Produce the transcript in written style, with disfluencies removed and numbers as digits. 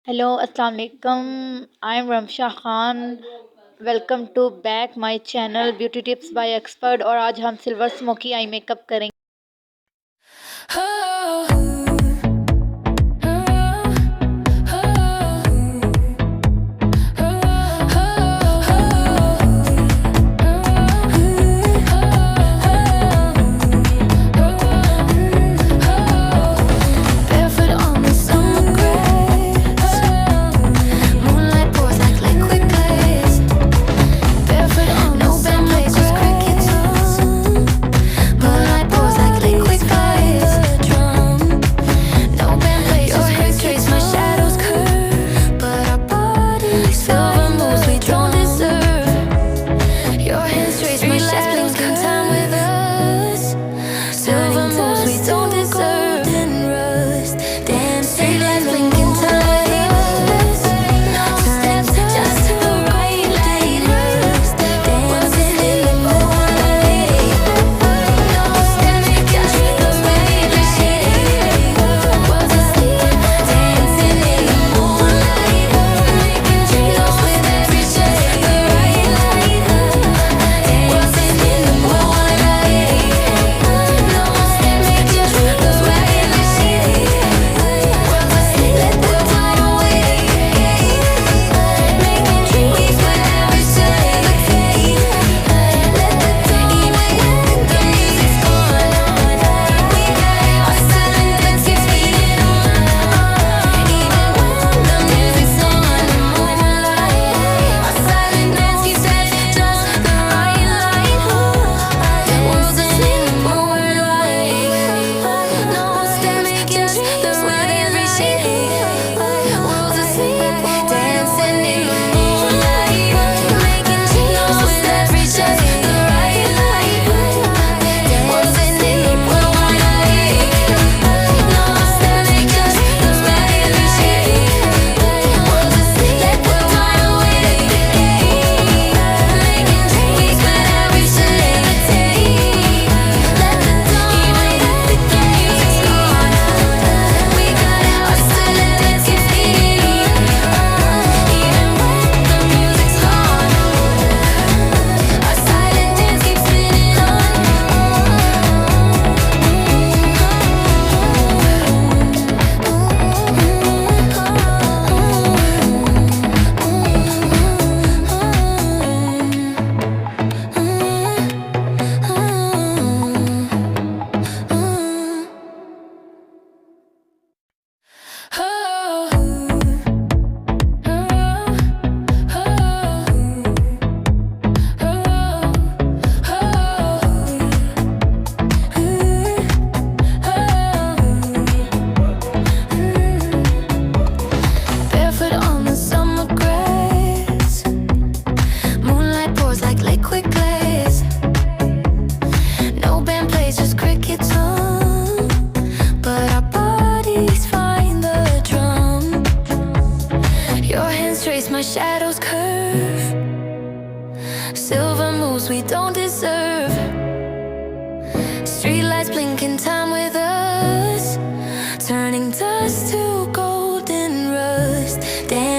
Hello, Assalamu alaikum. I'm Ramsha Khan. Welcome to back my channel beauty tips by expert. और आज हम silver smoky eye makeup करेंगे। My shadows curve, silver moves we don't deserve. Streetlights blinking time with us, turning dust to golden rust. Damn.